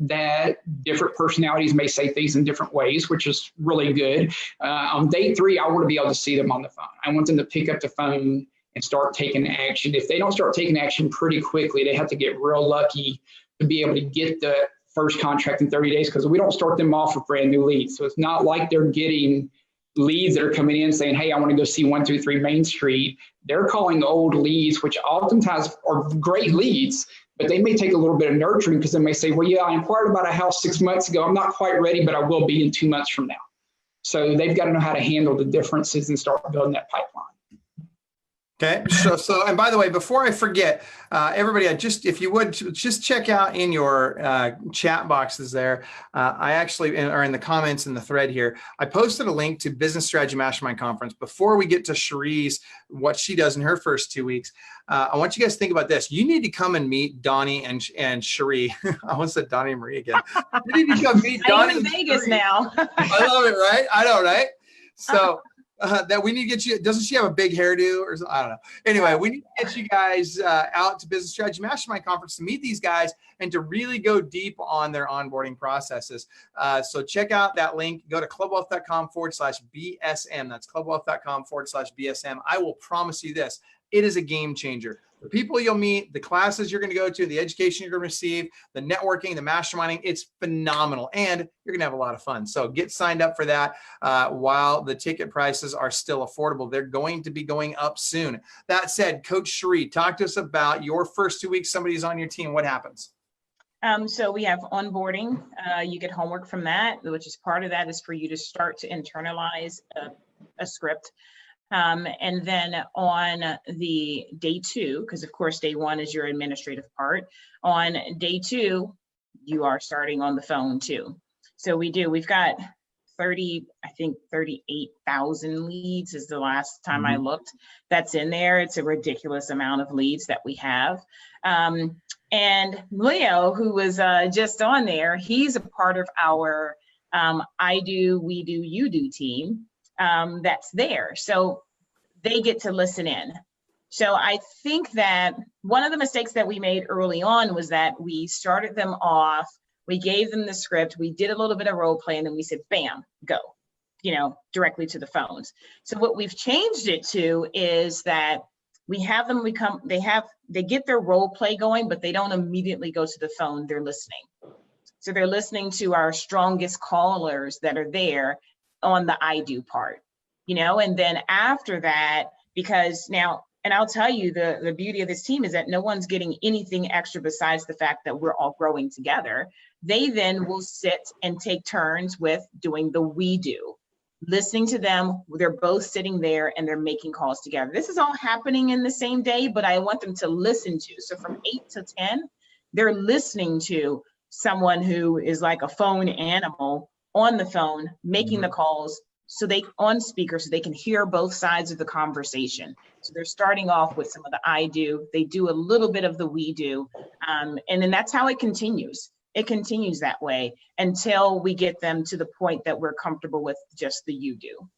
that different personalities may say things in different ways, which is really good. On day 3, I want to be able to see them on the phone. I want them to pick up the phone and start taking action. If they don't start taking action pretty quickly, they have to get real lucky to be able to get the first contract in 30 days, because we don't start them off with brand new leads. So it's not like they're getting leads that are coming in saying, hey, I want to go see 123 Main Street. They're calling old leads, which oftentimes are great leads, but they may take a little bit of nurturing, because they may say, well, yeah, I inquired about a house 6 months ago. I'm not quite ready, but I will be in 2 months from now. So they've got to know how to handle the differences and start building that pipeline. Okay. So, and by the way, before I forget, everybody, if you would just check out in your chat boxes there. I actually, or in the comments in the thread here, I posted a link to Business Strategy Mastermind Conference. Before we get to Cherie's, what she does in her first 2 weeks, I want you guys to think about this. You need to come and meet Donnie and Cherie. I almost said Donnie and Marie again. You need to come meet Donnie. I'm in Vegas now. I love it, right? I know, right? So. That we need to get you. Doesn't she have a big hairdo or something? I don't know. Anyway, we need to get you guys out to Business Strategy Mastermind Conference to meet these guys and to really go deep on their onboarding processes. So check out that link. Go to clubwealth.com/BSM. That's clubwealth.com/BSM. I will promise you this. It is a game changer. The people you'll meet, the classes you're going to go to, the education you're going to receive, the networking, the masterminding, it's phenomenal. And you're going to have a lot of fun. So get signed up for that while the ticket prices are still affordable. They're going to be going up soon. That said, Coach Cherie, talk to us about your first 2 weeks. Somebody's on your team. What happens? So we have onboarding. You get homework from that, which is part of that is for you to start to internalize a script. And then on the day 2, because of course day 1 is your administrative part. On day 2, you are starting on the phone too. So we've got 38,000 leads is the last time I looked. That's in there. It's a ridiculous amount of leads that we have. And Leo, who was just on there, he's a part of our I do, we do, you do team. That's there. So they get to listen in. So I think that one of the mistakes that we made early on was that we started them off, we gave them the script, we did a little bit of role play, and then we said, bam, go, directly to the phones. So what we've changed it to is that we have them, they get their role play going, but they don't immediately go to the phone, they're listening. So they're listening to our strongest callers that are there on the I do part, and then after that, because now And I'll tell you, the beauty of this team is that no one's getting anything extra besides the fact that we're all growing together. They then will sit and take turns with doing the we do, listening to them. They're both sitting there and they're making calls together. This is all happening in the same day, but I want them to listen to. So from 8 to 10, they're listening to someone who is like a phone animal on the phone, making the calls, so they on speaker, so they can hear both sides of the conversation. So they're starting off with some of the I do, they do a little bit of the we do, and then that's how it continues. It continues that way until we get them to the point that we're comfortable with just the you do.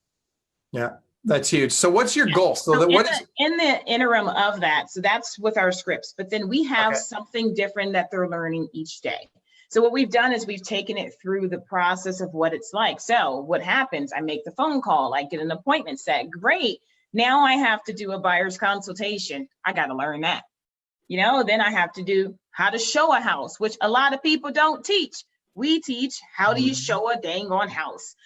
Yeah, that's huge. So what's your goal? So in the interim of that, so that's with our scripts, but then we have something different that they're learning each day. So what we've done is we've taken it through the process of what it's like. So what happens? I make the phone call, I get an appointment set. Great. Now I have to do a buyer's consultation. I got to learn that. Then I have to do how to show a house, which a lot of people don't teach. We teach how do you show a dang on house.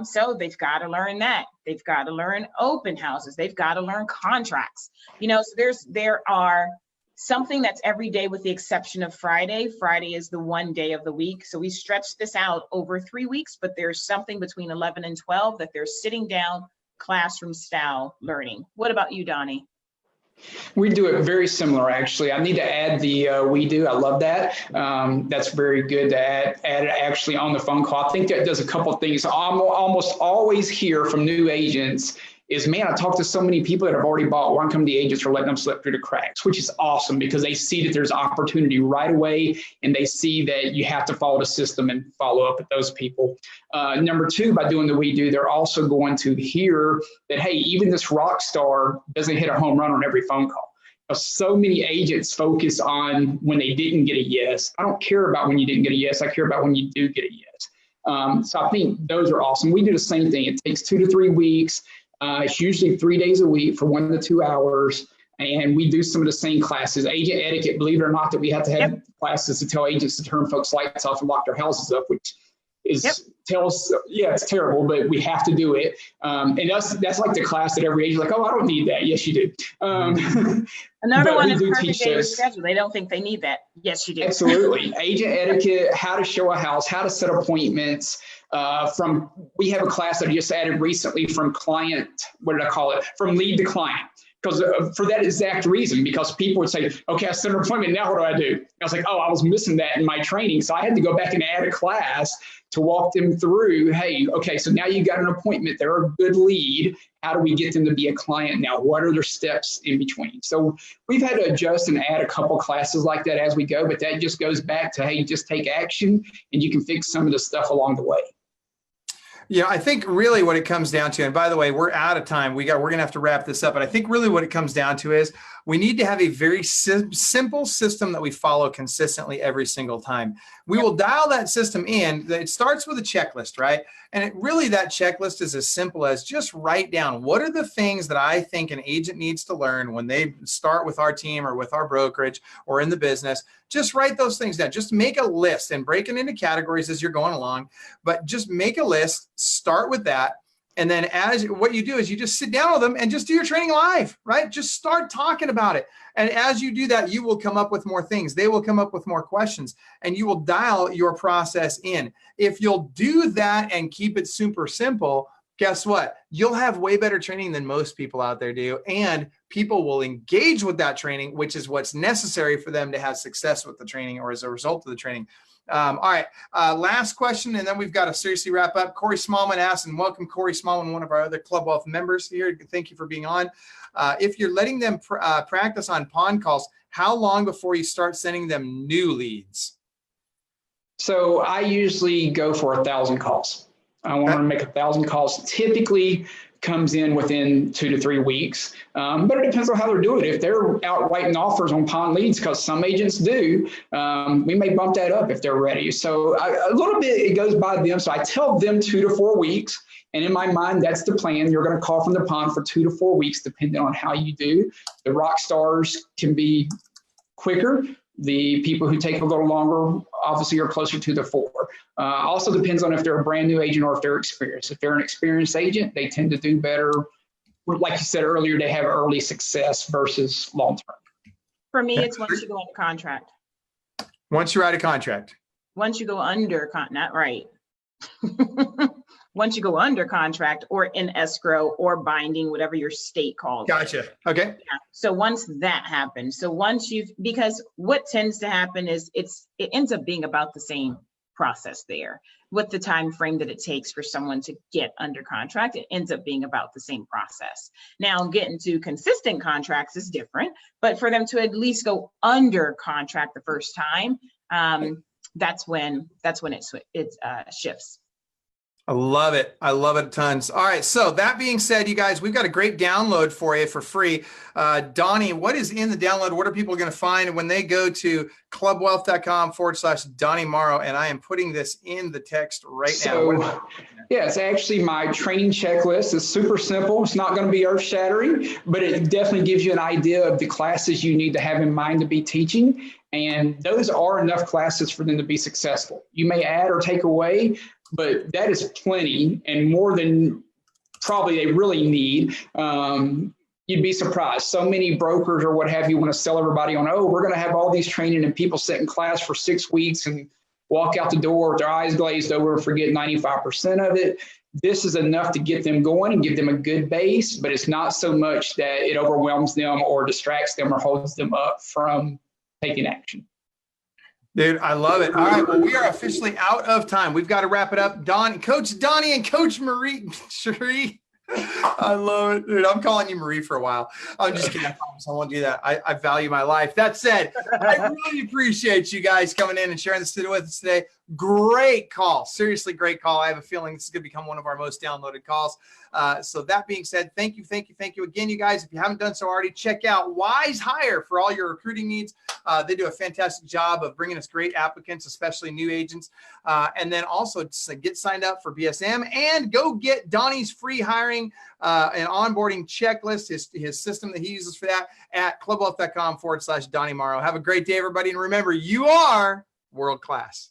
So they've got to learn that. They've got to learn open houses. They've got to learn contracts. So there are something that's every day with the exception of Friday. Friday is the one day of the week. So we stretch this out over 3 weeks, but there's something between 11 and 12 that they're sitting down, classroom style learning. What about you, Donnie? We do it very similar, actually. I need to add the we do. I love that. That's very good to add it actually on the phone call. I think that does a couple of things. I almost always hear from new agents is, man, I talked to so many people that have already bought. One come the agents are letting them slip through the cracks, which is awesome because they see that there's opportunity right away and they see that you have to follow the system and follow up with those people. Number two, by doing the we do, they're also going to hear that, hey, even this rock star doesn't hit a home run on every phone call. So many agents focus on when they didn't get a yes. I don't care about when you didn't get a yes. I care about when you do get a yes. So I think those are awesome. We do the same thing. It takes 2 to 3 weeks. It's usually 3 days a week for 1 to 2 hours. And we do some of the same classes. Agent etiquette, believe it or not, that we have to have classes to tell agents to turn folks' lights off and lock their houses up, which is it's terrible, but we have to do it. And that's like the class that every agent's like, oh, I don't need that. Yes, you do. Another one is perfect day schedule. They don't think they need that. Yes, you do. Absolutely. Agent etiquette, how to show a house, how to set appointments. We have a class that I just added recently from from lead to client. Because for that exact reason, because people would say, okay, I set an appointment, now what do I do? And I was like, oh, I was missing that in my training. So I had to go back and add a class to walk them through, hey, okay, so now you got an appointment, they're a good lead. How do we get them to be a client now? What are their steps in between? So we've had to adjust and add a couple classes like that as we go, but that just goes back to, hey, just take action and you can fix some of the stuff along the way. Yeah, I think really what it comes down to, and by the way, we're out of time. We're going to have to wrap this up, but I think really what it comes down to is we need to have a very simple system that we follow consistently every single time. We will dial that system in. It starts with a checklist, right? And that checklist is as simple as just write down what are the things that I think an agent needs to learn when they start with our team or with our brokerage or in the business. Just write those things down. Just make a list and break it into categories as you're going along, but just make a list, start with that. And then what you do is you just sit down with them and just do your training live, right? Just start talking about it. And as you do that, you will come up with more things. They will come up with more questions and you will dial your process in. If you'll do that and keep it super simple, guess what? You'll have way better training than most people out there do. And people will engage with that training, which is what's necessary for them to have success with the training or as a result of the training. All right, last question, and then we've got to seriously wrap up. Corey Smallman asks, and welcome Corey Smallman, one of our other Club Wealth members here. Thank you for being on. If you're letting them practice on pawn calls, how long before you start sending them new leads? So I usually go for 1,000 calls. I want to make 1,000 calls. Typically comes in within 2 to 3 weeks, but it depends on how they're doing it. If they're out writing offers on pawn leads, because some agents do, we may bump that up if they're ready. So a little bit, it goes by them. So I tell them 2 to 4 weeks. And in my mind, that's the plan. You're going to call from the pawn for 2 to 4 weeks, depending on how you do. The rock stars can be quicker. The people who take a little longer, obviously, are closer to the 4. Also depends on if they're a brand new agent or if they're experienced. If they're an experienced agent, they tend to do better like you said earlier, they have early success versus long-term. For me, it's once you go under contract. Once you write a contract. Once you go under not right. Once you go under contract or in escrow or binding, whatever your state calls it. Gotcha. Okay. Yeah. So once that happens, because what tends to happen is it ends up being about the same process there. With the time frame that it takes for someone to get under contract, it ends up being about the same process. Now, getting to consistent contracts is different, but for them to at least go under contract the first time, that's when it shifts. I love it. I love it tons. All right. So that being said, you guys, we've got a great download for you for free. Donnie, what is in the download? What are people going to find when they go to clubwealth.com/Donnie Morrow? And I am putting this in the text right now. Yeah, it's actually my training checklist. It's super simple. It's not going to be earth shattering, but it definitely gives you an idea of the classes you need to have in mind to be teaching. And those are enough classes for them to be successful. You may add or take away, but that is plenty and more than probably they really need. You'd be surprised. So many brokers or what have you want to sell everybody on, oh, we're going to have all these training and people sit in class for 6 weeks and walk out the door with their eyes glazed over and forget 95% of it. This is enough to get them going and give them a good base, but it's not so much that it overwhelms them or distracts them or holds them up from taking action. Dude, I love it. All right. Well, we are officially out of time. We've got to wrap it up. Coach Donnie and Coach Cherie. I love it. Dude, I'm calling you Marie for a while. I'm just kidding. I promise I won't do that. I value my life. That said, I really appreciate you guys coming in and sharing this with us today. Great call. Seriously, great call. I have a feeling this is going to become one of our most downloaded calls. So that being said, thank you again, you guys. If you haven't done so already, check out Wise Hire for all your recruiting needs. They do a fantastic job of bringing us great applicants, especially new agents. And then also get signed up for BSM and go get Donnie's free hiring and onboarding checklist, his system that he uses for that at clubwealth.com/Donnie Morrow. Have a great day, everybody. And remember, you are world class.